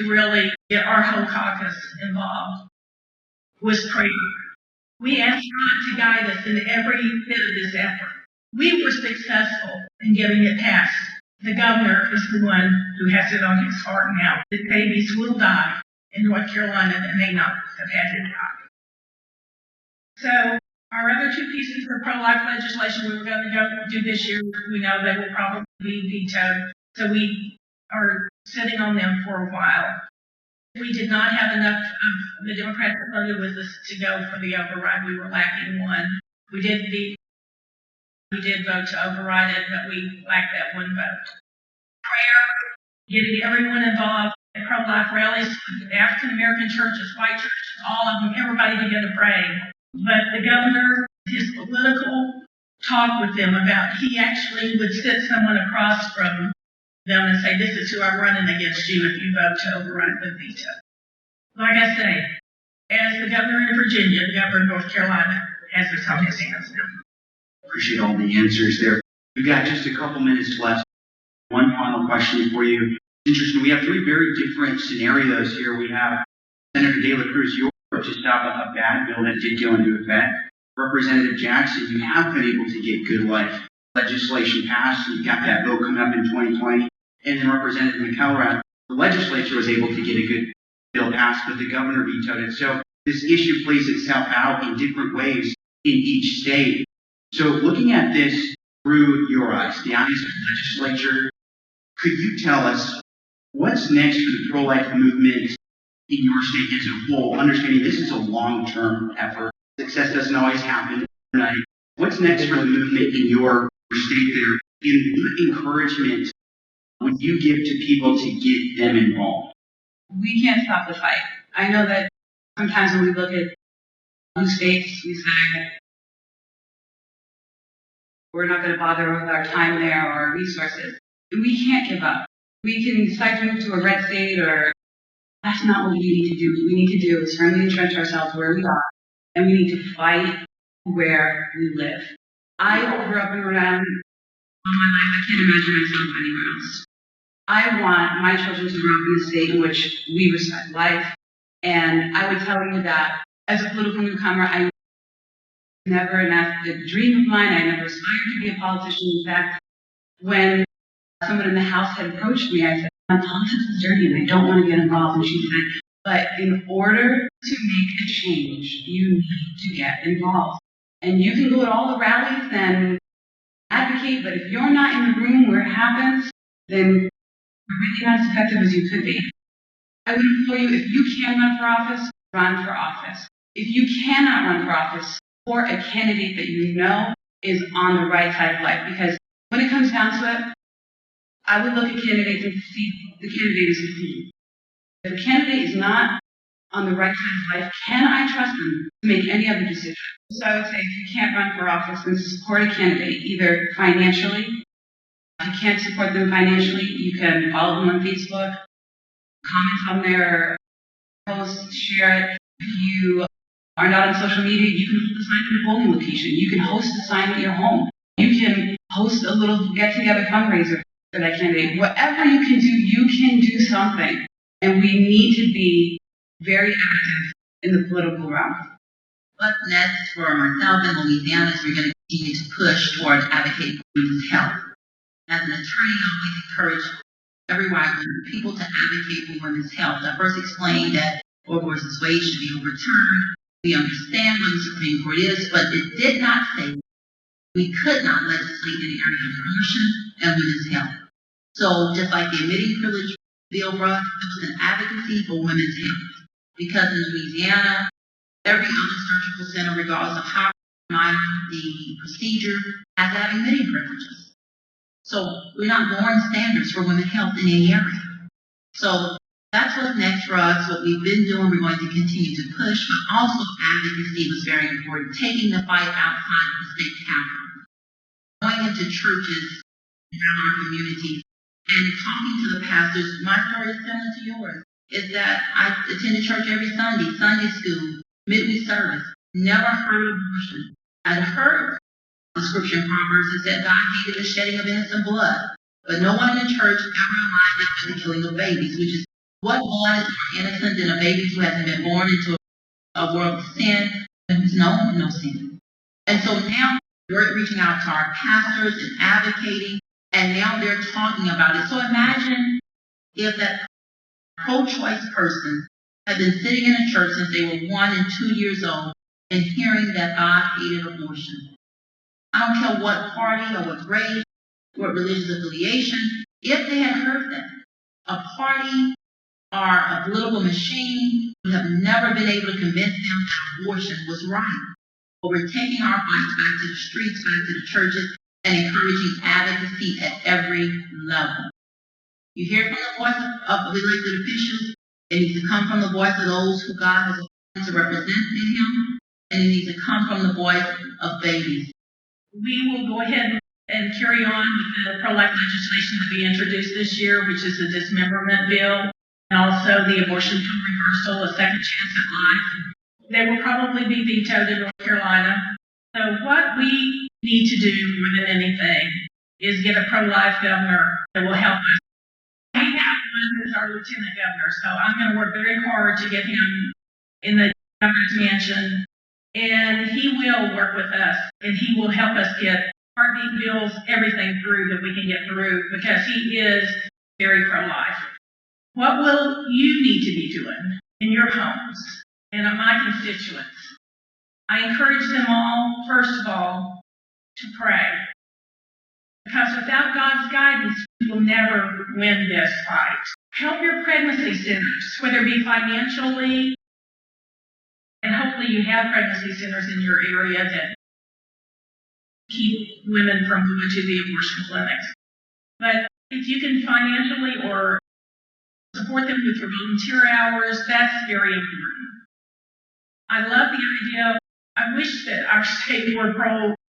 really get our whole caucus involved was prayer. We asked God to guide us in every bit of this effort. We were successful in getting it passed. The governor is the one who has it on his heart now that babies will die in North Carolina that may not have had to die. So our other two pieces of pro-life legislation we were going to go do this year, we know they will probably be vetoed. So we are sitting on them for a while. We did not have enough of the Democrats that voted with us to go for the override. We were lacking one. We did vote to override it, but we lacked that one vote. Prayer, getting everyone involved at pro-life rallies, African American churches, white churches, all of them, everybody began to pray. But the governor, his political talk with them about, he actually would sit someone across from them and say, this is who I'm running against you if you vote to override the veto. Like I say, as the governor in Virginia, the governor of North Carolina has this on his hands now. Appreciate all the answers there. We've got just a couple minutes left. One final question for you. Interesting, we have three very different scenarios here. We have Senator De La Cruz, you're just out of a bad bill that did go into effect. Representative Jackson, you have been able to get good life legislation passed. You've got that bill coming up in 2020. And then Representative McElrath, the legislature was able to get a good bill passed, but the governor vetoed it. So this issue plays itself out in different ways in each state. So looking at this through your eyes, the eyes of the legislature, could you tell us what's next for the pro-life movement in your state as a whole, understanding this is a long-term effort? Success doesn't always happen overnight. What's next for the movement in your state there? And what encouragement would you give to people to get them involved? We can't stop the fight. I know that sometimes when we look at blue states, we say we're not going to bother with our time there or our resources. We can't give up. We can decide to move to a red state, or that's not what we need to do. What we need to do is firmly entrench ourselves where we are, and we need to fight where we live. I grew up in Rhode Island all my life. I can't imagine myself anywhere else. I want my children to grow up in a state in which we respect life. And I would tell you that as a political newcomer, I never, and that's the dream of mine, I never aspired to be a politician. In fact, when someone in the House had approached me, I said, politics is dirty and I don't want to get involved. And she said, but in order to make a change, you need to get involved. And you can go to all the rallies and advocate, but if you're not in the room where it happens, then you're really not as effective as you could be. I would implore you, if you can run for office, run for office. If you cannot run for office, for a candidate that you know is on the right side of life. Because when it comes down to it, I would look at candidates and see the candidate as a team. If a candidate is not on the right side of life, can I trust them to make any other decision? So I would say if you can't run for office, then support a candidate, either financially. If you can't support them financially, you can follow them on Facebook, comment on their post, share it. If you are not on social media, you can hold a sign at a polling location. You can host a sign at your home. You can host a little get-together fundraiser for that candidate. Whatever you can do something. And we need to be very active in the political realm. What's next for myself in Louisiana is we're going to continue to push towards advocating for women's health. As an attorney, I always encourage every white woman, people to advocate for women's health. I first explained that Roe versus Wade should be overturned. We understand what the Supreme Court is, but it did not say we could not legislate in the area of abortion and women's health. So just like the admitting privilege bill brought, it was an advocacy for women's health. Because in Louisiana, every obstetrical center, regardless of how minor the procedure, has to have admitting privileges. So we're not lowering standards for women's health in any area. So that's what's next for us. What we've been doing, we're going to continue to push, but also advocacy was very important. Taking the fight outside of the state capitol, going into churches around our communities, and talking to the pastors. My story is similar to yours. Is that I attended church every Sunday, Sunday school, midweek service. Never heard of abortion. I'd heard the scripture in Proverbs that said God hated the shedding of innocent blood, but no one in the church ever aligned that with the killing of babies, which is What blood is more innocent than a baby who hasn't been born into a world of sin and who's known no sin? And so now we're reaching out to our pastors and advocating, and now they're talking about it. So imagine if that pro-choice person had been sitting in a church since they were 1 and 2 years old and hearing that God hated abortion. I don't care what party or what race, what religious affiliation, if they had heard that, a party or a political machine would have never been able to convince them that abortion was right. But we're taking our voice back to the streets, back to the churches, and encouraging advocacy at every level. You hear from the voice of elected officials. It needs to come from the voice of those who God has appointed to represent him, and it needs to come from the voice of babies. We will go ahead and carry on with the pro-life legislation that we introduced this year, which is the dismemberment bill, and also the abortion pill reversal, a second chance at life. They will probably be vetoed in North Carolina. So what we need to do more than anything is get a pro-life governor that will help us. We have one who's our lieutenant governor, so I'm going to work very hard to get him in the governor's mansion, and he will work with us, and he will help us get heartbeat bills, everything through that we can get through, because he is very pro-life. What will you need to be doing in your homes and of my constituents? I encourage them all, first of all, to pray. Because without God's guidance, we will never win this fight. Help your pregnancy centers, whether it be financially, and hopefully you have pregnancy centers in your area that keep women from going to the abortion clinics. But if you can financially or support them with your volunteer hours, that's very important. I love the idea. I wish that our state were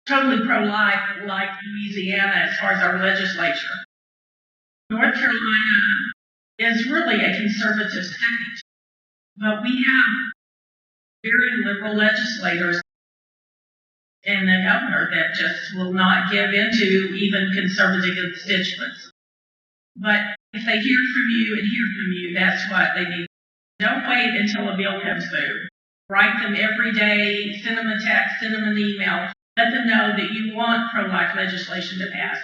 totally pro-life like Louisiana as far as our legislature. North Carolina is really a conservative state, but we have very liberal legislators and the governor that just will not give in to even conservative constituents. But if they hear from you and hear from you, that's what they need. Don't wait until a bill comes through. Write them every day, send them a text, send them an email. Let them know that you want pro-life legislation to pass.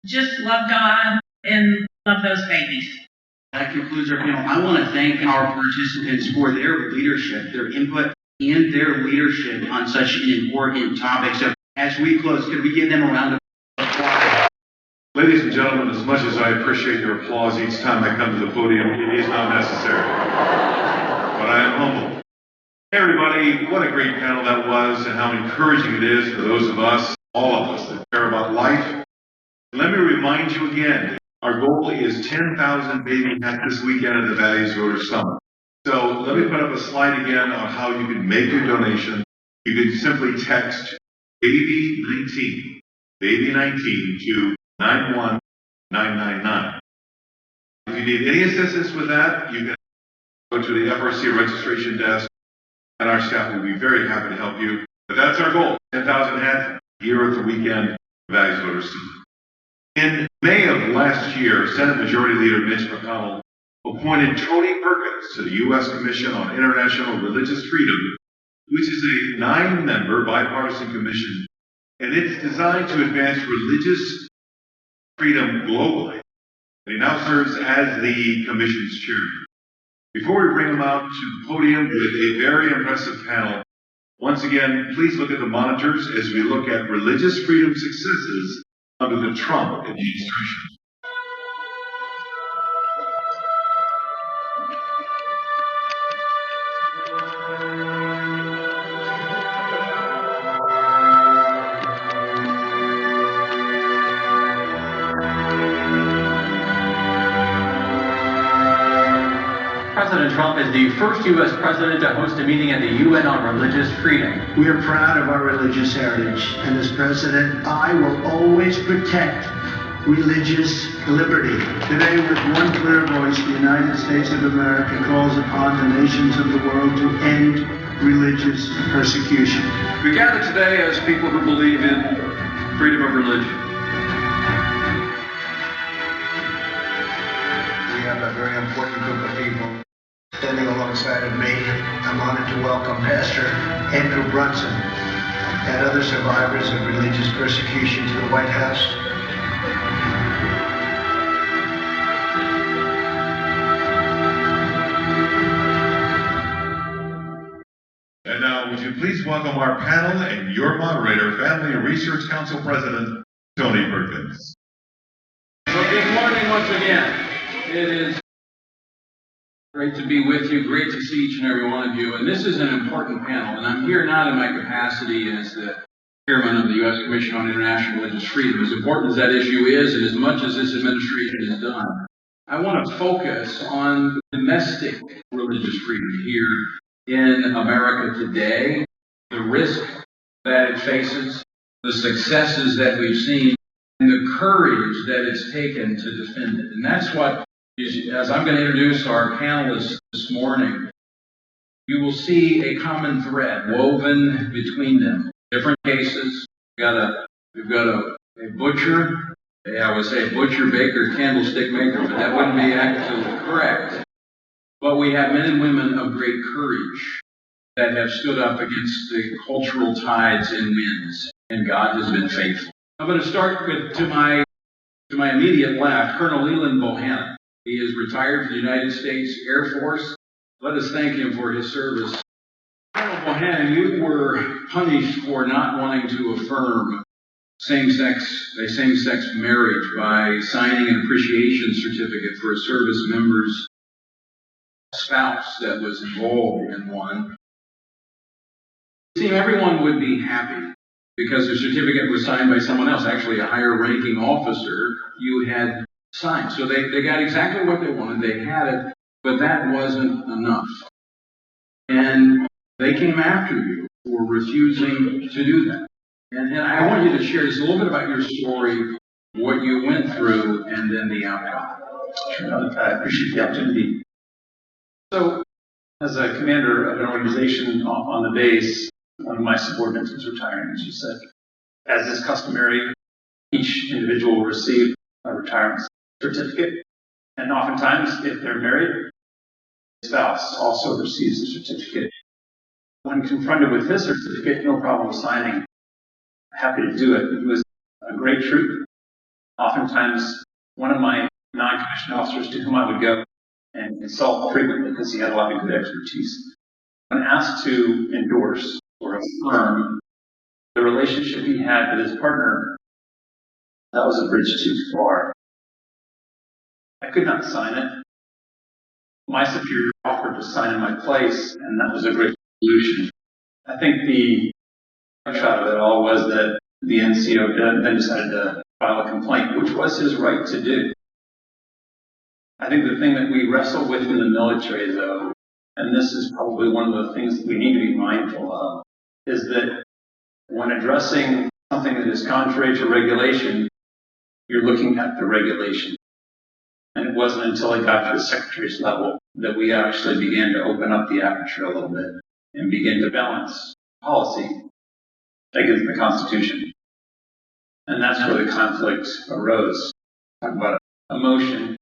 Just love God and love those babies. That concludes our panel. I want to thank our participants for their leadership, their input, and their leadership on such an important topic. So as we close, could we give them a round of applause? Ladies and gentlemen, as much as I appreciate your applause each time I come to the podium, it is not necessary. But I am humble. Hey everybody, what a great panel that was, and how encouraging it is for those of us, all of us, that care about life. Let me remind you again, our goal is 10,000 baby hats this weekend at the Values Voter Summit. So let me put up a slide again on how you can make your donation. You can simply text baby19 to 91999. If you need any assistance with that, you can go to the FRC registration desk, and our staff will be very happy to help you. But that's our goal, 10,000 hats here at the weekend Values Voter Summit. In May of last year, Senate Majority Leader Mitch McConnell appointed Tony Perkins to the U.S. Commission on International Religious Freedom, which is a 9-member bipartisan commission, and it's designed to advance religious freedom globally. And he now serves as the commission's chairman. Before we bring him out to the podium with a very impressive panel, once again, please look at the monitors as we look at religious freedom successes under the Trump administration. President Trump is the first U.S. president to host a meeting at the UN on religious freedom. We are proud of our religious heritage, and as president, I will always protect religious liberty. Today, with one clear voice, the United States of America calls upon the nations of the world to end religious persecution. We gather today as people who believe in freedom of religion. We have a very important group of people alongside of me, I'm honored to welcome Pastor Andrew Brunson and other survivors of religious persecution to the White House. And now, would you please welcome our panel and your moderator, Family Research Council President, Tony Perkins. Well, good morning once again. It is great to be with you, great to see each and every one of you. And this is an important panel, and I'm here not in my capacity as the chairman of the U.S. Commission on International Religious Freedom. As important as that issue is, and as much as this administration has done, I want to focus on domestic religious freedom here in America today, the risk that it faces, the successes that we've seen, and the courage that it's taken to defend it. And that's what, as I'm going to introduce our panelists this morning, you will see a common thread woven between them. Different cases. We've got a butcher. I would say a butcher, baker, candlestick maker, but that wouldn't be actually correct. But we have men and women of great courage that have stood up against the cultural tides and winds, and God has been faithful. I'm going to start with, to my immediate left, Colonel Leland Bohannon. He is retired from the United States Air Force. Let us thank him for his service. Colonel Bohannon, you were punished for not wanting to affirm same-sex marriage by signing an appreciation certificate for a service member's spouse that was involved in one. It seemed everyone would be happy because the certificate was signed by someone else, actually a higher ranking officer you had signed. So they got exactly what they wanted. They had it, but that wasn't enough. And they came after you for refusing to do that. And I want you to share just a little bit about your story, what you went through, and then the outcome. Sure, I appreciate the opportunity. So, as a commander of an organization on the base, one of my subordinates was retiring, and she said, as is customary, each individual will receive a retirement certificate, and oftentimes, if they're married, the spouse also receives the certificate. When confronted with his certificate, no problem signing. Happy to do it. He was a great troop. Oftentimes, one of my non-commissioned officers to whom I would go and consult frequently because he had a lot of good expertise. When asked to endorse or affirm the relationship he had with his partner, that was a bridge too far. I could not sign it. My superior offered to sign in my place, and that was a great solution. I think the upshot of it all was that the NCO then decided to file a complaint, which was his right to do. I think the thing that we wrestle with in the military, though, and this is probably one of the things that we need to be mindful of, is that when addressing something that is contrary to regulation, you're looking at the regulation. And it wasn't until it got to the secretary's level that we actually began to open up the aperture a little bit and begin to balance policy against the Constitution. And that's where the conflict arose. Talk about emotion.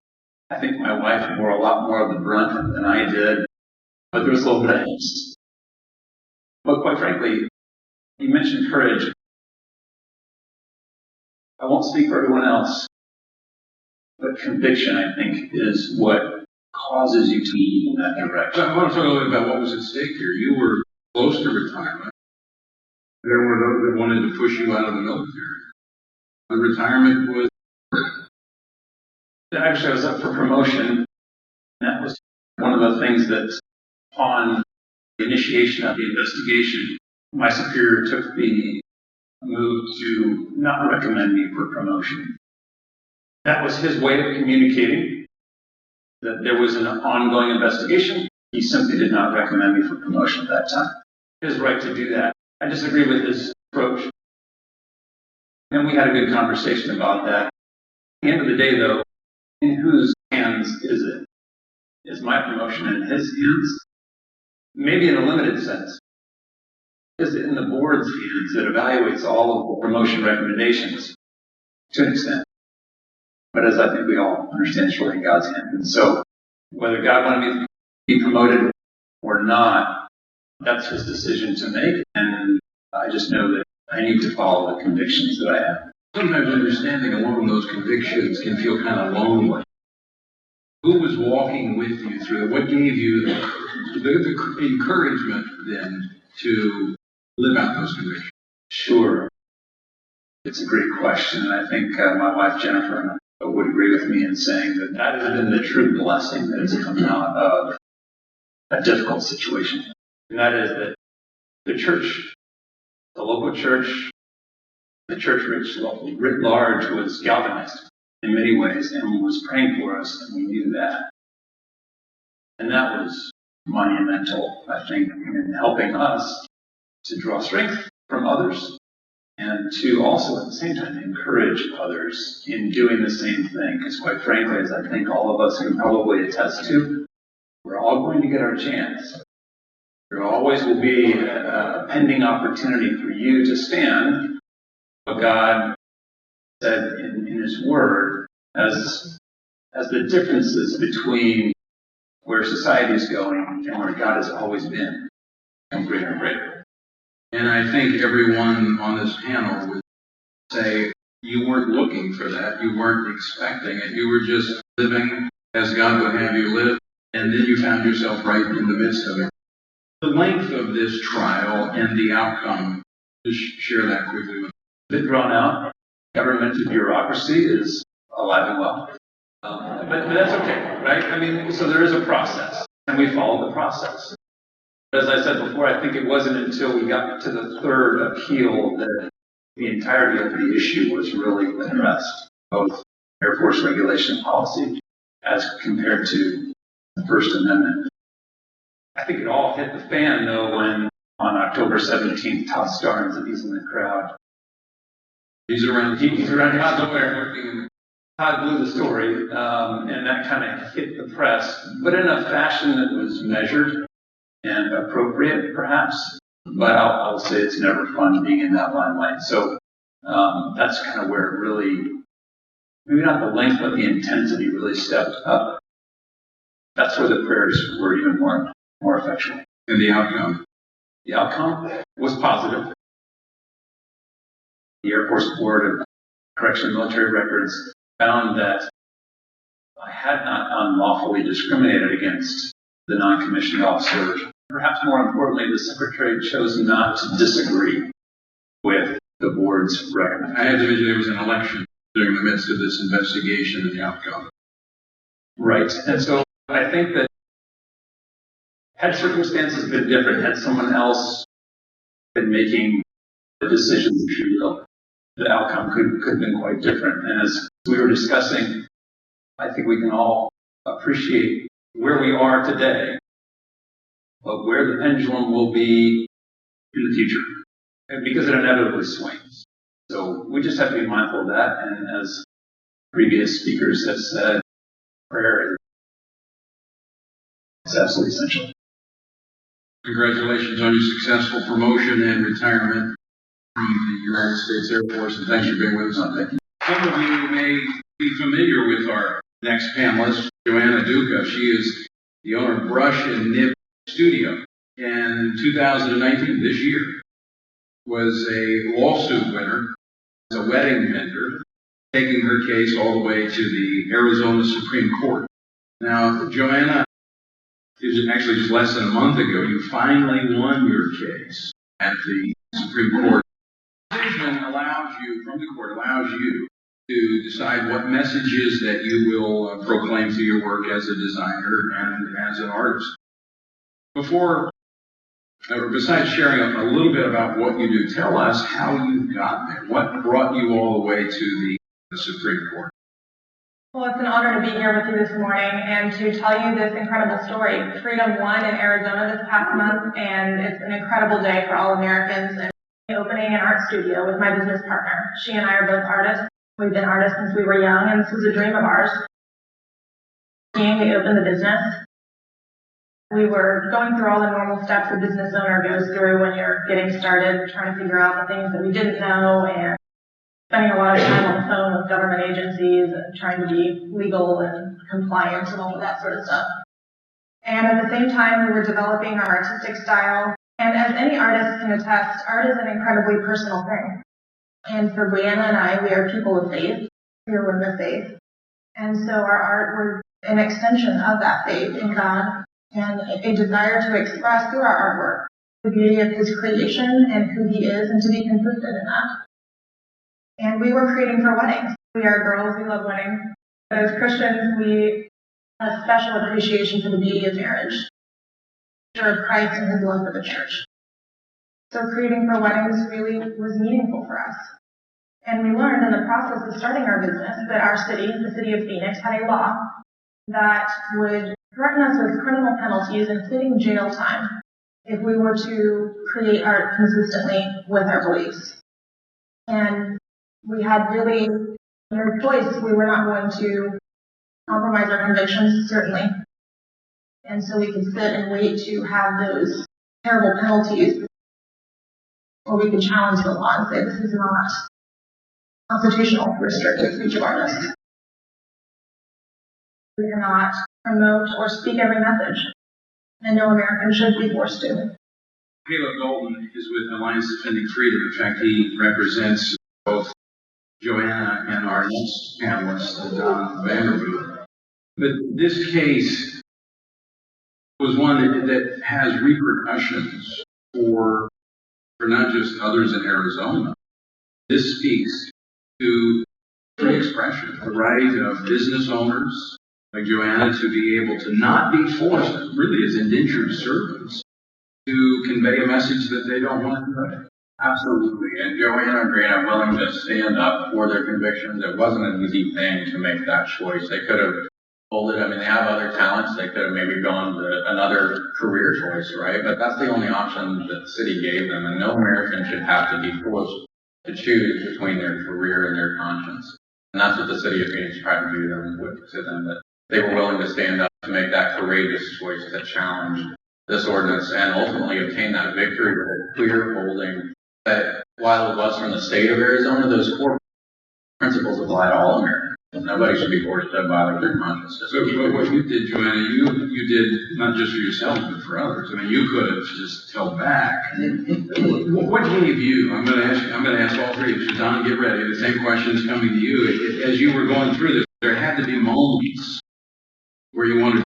I think my wife bore a lot more of the brunt than I did, but there was a little bit of angst. But quite frankly, you mentioned courage. I won't speak for everyone else, but conviction, I think, is what causes you to move in that direction. I want to talk a little bit about what was at stake here. You were close to retirement. There were those that wanted to push you out of the military. The retirement was... Actually, I was up for promotion. That was one of the things that, upon the initiation of the investigation, my superior took the move to not recommend me for promotion. That was his way of communicating that there was an ongoing investigation. He simply did not recommend me for promotion at that time. His right to do that. I disagree with his approach. And we had a good conversation about that. At the end of the day, though, in whose hands is it? Is my promotion in his hands? Maybe in a limited sense. Is it in the board's hands that evaluates all of the promotion recommendations? To an extent. But as I think we all understand, it's really in God's hands. And so, whether God wanted me to be promoted or not, that's his decision to make, and I just know that I need to follow the convictions that I have. Sometimes understanding along those convictions can feel kind of lonely. Who was walking with you through it? What gave you the encouragement then to live out those convictions? Sure. It's a great question, and I think my wife Jennifer would agree with me in saying that that has been the true blessing that has come out of a difficult situation. And that is that the church, the local church, the church writ large was galvanized in many ways and was praying for us, and we knew that. And that was monumental, I think, in helping us to draw strength from others and to also at the same time encourage others in doing the same thing. Because quite frankly, as I think all of us can probably attest to, we're all going to get our chance. There always will be a pending opportunity for you to stand what God said in His Word as the differences between where society is going and where God has always been become greater and greater. And I think everyone on this panel would say you weren't looking for that, you weren't expecting it, you were just living as God would have you live, and then you found yourself right in the midst of it. The length of this trial and the outcome, just share that quickly with us. A bit drawn out. Government bureaucracy is alive and well. But that's okay, right? I mean, so there is a process, and we follow the process. But as I said before, I think it wasn't until we got to the third appeal that the entirety of the issue was really addressed, both Air Force regulation policy as compared to the First Amendment. I think it all hit the fan, though, when on October 17th, Todd Starnes, if he's in the crowd, he's around Todd somewhere. Todd blew the story, and that kind of hit the press, but in a fashion that was measured and appropriate, perhaps. But I'll say it's never fun being in that limelight. So that's kind of where it really, maybe not the length, but the intensity really stepped up. That's where the prayers were even more effectual. And the outcome? The outcome was positive. The Air Force Board of Correctional Military Records found that I had not unlawfully discriminated against the non-commissioned officer. Perhaps more importantly, the Secretary chose not to disagree with the board's recommendation. I had to mention there was an election during the midst of this investigation and the outcome. Right. And so I think that had circumstances been different, had someone else been making the decision, if you will, the outcome could have been quite different. And as we were discussing, I think we can all appreciate where we are today, but where the pendulum will be in the future, and because it inevitably swings. So we just have to be mindful of that. And as previous speakers have said, prayer is absolutely essential. Congratulations on your successful promotion and retirement from the United States Air Force, and thanks for being with us on that. Some of you may be familiar with our next panelist, Joanna Duca. She is the owner of Brush and Nib Studio. And in 2019, this year, was a lawsuit winner as a wedding vendor, taking her case all the way to the Arizona Supreme Court. Now, Joanna, it was actually just less than a month ago, you finally won your case at the Supreme Court. The decision from the court allows you to decide what messages that you will proclaim through your work as a designer and as an artist. Besides sharing a little bit about what you do, tell us how you got there. What brought you all the way to the Supreme Court? Well, it's an honor to be here with you this morning and to tell you this incredible story. Freedom won in Arizona this past month, and it's an incredible day for all Americans. And opening an art studio with my business partner. She and I are both artists. We've been artists since we were young, and this was a dream of ours. We opened the business. We were going through all the normal steps a business owner goes through when you're getting started, trying to figure out the things that we didn't know, and spending a lot of time on the phone with government agencies and trying to be legal and compliant and all of that sort of stuff. And at the same time, we were developing our artistic style. And as any artist can attest, art is an incredibly personal thing. And for Brianna and I, we are people of faith. We are women of faith. And so our art was an extension of that faith in God and a desire to express through our artwork the beauty of His creation and who He is, and to be consistent in that. And we were creating for weddings. We are girls, we love weddings. But as Christians, we have a special appreciation for the beauty of marriage, of Christ and His love for the church. So creating for weddings really was meaningful for us. And we learned in the process of starting our business that our city, the city of Phoenix, had a law that would threaten us with criminal penalties, including jail time, if we were to create art consistently with our beliefs. And we had really no choice. We were not going to compromise our convictions, certainly. And so we could sit and wait to have those terrible penalties, or we could challenge the law and say, this is not constitutional to restrict the speech of artists. We cannot promote or speak every message, and no American should be forced to. Caleb Golden is with Alliance Defending Freedom. In fact, he represents both Joanna and our next panelist, Don Vander Boon. But this case was one that has repercussions for not just others in Arizona. This speaks to free expression, the right of business owners like Joanna to be able to not be forced, really as indentured servants, to convey a message that they don't want to convey. Absolutely. And Joanna and Brianna are willing to stand up for their convictions. It wasn't an easy thing to make that choice. They could have folded. I mean, they have other talents. They could have maybe gone to another career choice, right? But that's the only option that the city gave them. And no American should have to be forced to choose between their career and their conscience. And that's what the city of Phoenix tried to do to them, that they were willing to stand up to make that courageous choice to challenge this ordinance and ultimately obtain that victory with a clear holding that while it was from the state of Arizona, those core principles apply to all Americans. Nobody should be forced to violate their conscience. But what you did, Joanna, you did not just for yourself, but for others. I mean, you could have just held back. What gave you? I'm going to ask all three of you. Don, get ready. The same question is coming to you. As you were going through this, there had to be moments where you wondered,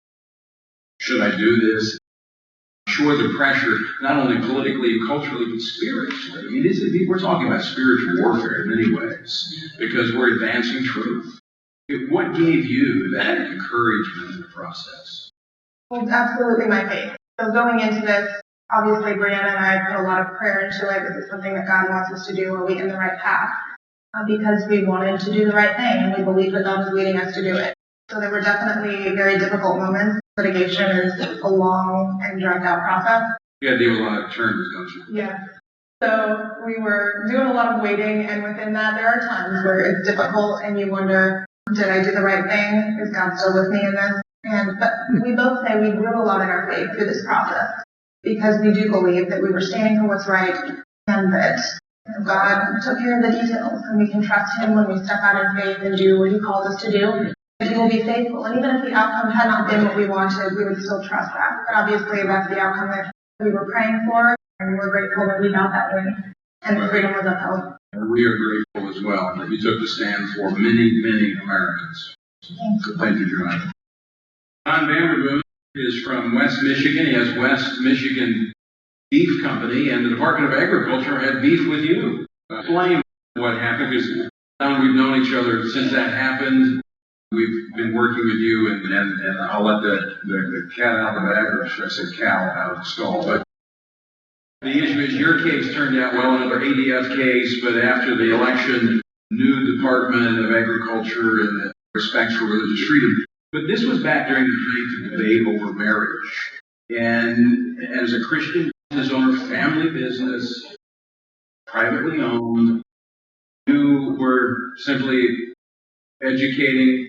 should I do this? Sure, the pressure, not only politically and culturally, but spiritually. I mean, we're talking about spiritual warfare in many ways, because we're advancing truth. What gave you that encouragement in the process? Well, absolutely my faith. So going into this, obviously Brianna and I put a lot of prayer into it. This is something that God wants us to do. Are we in the right path? Because we wanted to do the right thing, and we believe that God was leading us to do it. So there were definitely very difficult moments. Litigation is a long and dragged out process. You got to deal with a lot of attorneys, don't you? Yeah. So we were doing a lot of waiting, and within that, there are times where it's difficult, and you wonder, did I do the right thing? Is God still with me in this? But we both say we grew a lot in our faith through this process, because we do believe that we were standing for what's right, and that God took care of the details, and we can trust Him when we step out in faith and do what He calls us to do. He will be faithful. And even if the outcome had not been what we wanted, we would still trust that. But obviously, that's the outcome that we were praying for, and we're grateful that we got that win, and the freedom was upheld. And we are grateful as well that you took the stand for many, many Americans. So thank you, Joanna. Don Vander Boon is from West Michigan. He has West Michigan Beef Company, and the Department of Agriculture had beef with you. Explain what happened, because Don, we've known each other since that happened. We've been working with you, and I'll let the cat out of the bag, or should I say cow out of the stall. But the issue is your case turned out well, another ADF case, but after the election, new Department of Agriculture and respect for religious freedom. But this was back during the debate over marriage. And as a Christian business owner, family business, privately owned, you were simply educating,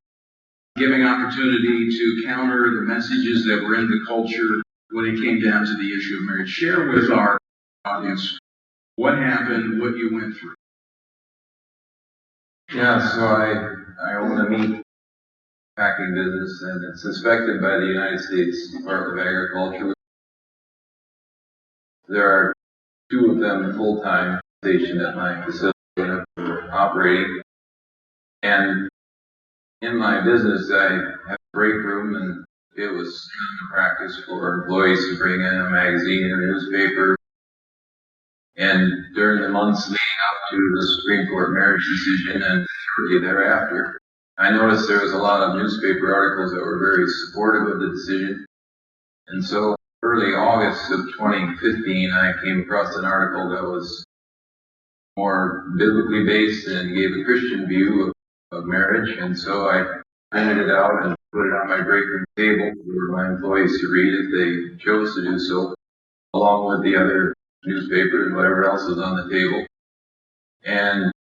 giving opportunity to counter the messages that were in the culture when it came down to the issue of marriage. Share with our audience what happened, what you went through. Yeah, so I own a meat packing business, and it's inspected by the United States Department of Agriculture. There are 2 of them full-time stationed at my facility when I'm operating. And in my business, I have a break room, and it was common practice for employees to bring in a magazine or newspaper. And during the months leading up to the Supreme Court marriage decision and shortly thereafter, I noticed there was a lot of newspaper articles that were very supportive of the decision. And so early August of 2015, I came across an article that was more biblically based and gave a Christian view of marriage. And so I printed it out and put it on my break room table for my employees to read if they chose to do so, along with the other newspapers and whatever else was on the table. And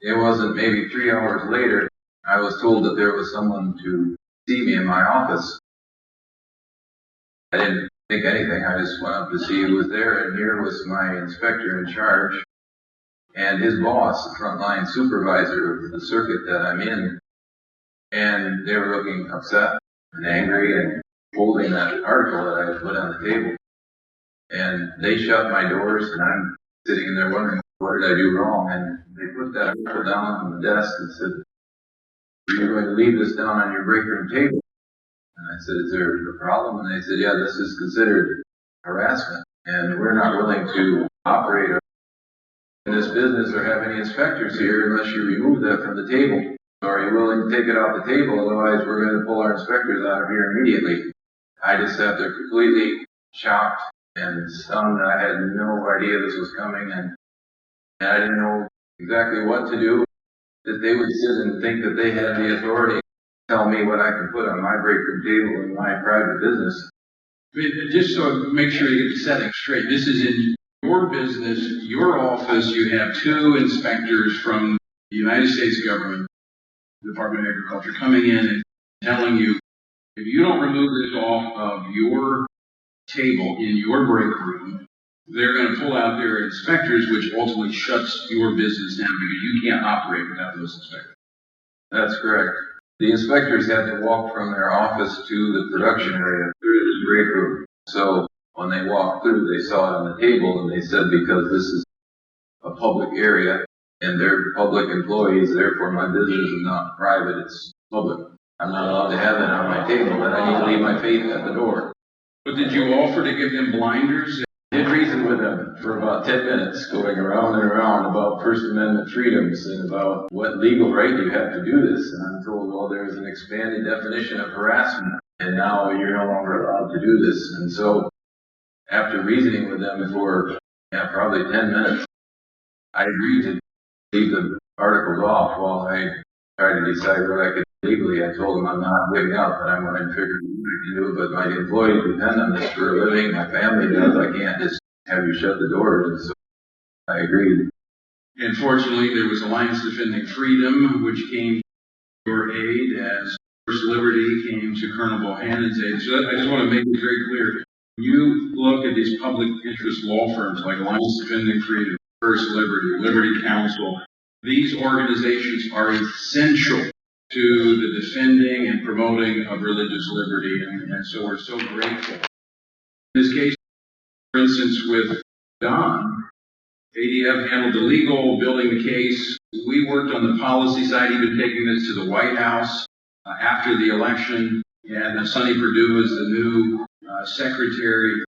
it wasn't maybe 3 hours later, I was told that there was someone to see me in my office. I didn't think anything. I just went up to see who was there, and here was my inspector in charge and his boss, the frontline supervisor of the circuit that I'm in. And they were looking upset and angry and holding that article that I put on the table. And they shut my doors, and I'm sitting in there wondering, what did I do wrong? And they put that article down on the desk and said, "Are you going to leave this down on your break room table?" And I said, "Is there a problem?" And they said, "Yeah, this is considered harassment, and we're not willing to operate in this business or have any inspectors here unless you remove that from the table. So are you willing to take it off the table? Otherwise, we're going to pull our inspectors out of here immediately." I just sat there completely shocked and stunned. I had no idea this was coming, and I didn't know exactly what to do. That they would sit and think that they had the authority to tell me what I could put on my break room table in my private business. Just so make sure you get the setting straight, this is in your business, your office. You have 2 inspectors from the United States government, the Department of Agriculture, coming in and telling you, if you don't remove this off of your table in your break room, they're going to pull out their inspectors, which ultimately shuts your business down because you can't operate without those inspectors. That's correct. The inspectors had to walk from their office to the production area through the break room. So when they walked through, they saw it on the table, and they said, because this is a public area and they're public employees, therefore my business is not private, it's public. I'm not allowed to have that on my table, and I need to leave my faith at the door. But did you offer to give them blinders? Did reason with them for about 10 minutes, going around and around about First Amendment freedoms and about what legal right you have to do this. And I'm told, well, there's an expanded definition of harassment, and now you're no longer allowed to do this. And so, after reasoning with them for probably 10 minutes, I agreed to leave the articles off while I tried to decide what I could legally. I told them I'm not giving up, and I'm going to figure out what I can do, but my employees depend on this for a living, my family does. I can't just have you shut the doors. And so I agreed. And fortunately, there was Alliance Defending Freedom, which came to your aid as First Liberty came to Colonel Bohannon's aid. So I just want to make it very clear. You look at these public interest law firms like Alliance Defending Freedom, First Liberty, Liberty Counsel. These organizations are essential to the defending and promoting of religious liberty, and so we're so grateful. In this case, for instance, with Don, ADF handled the legal, building the case. We worked on the policy side, even taking this to the White House after the election, and Sonny Perdue is the new Secretary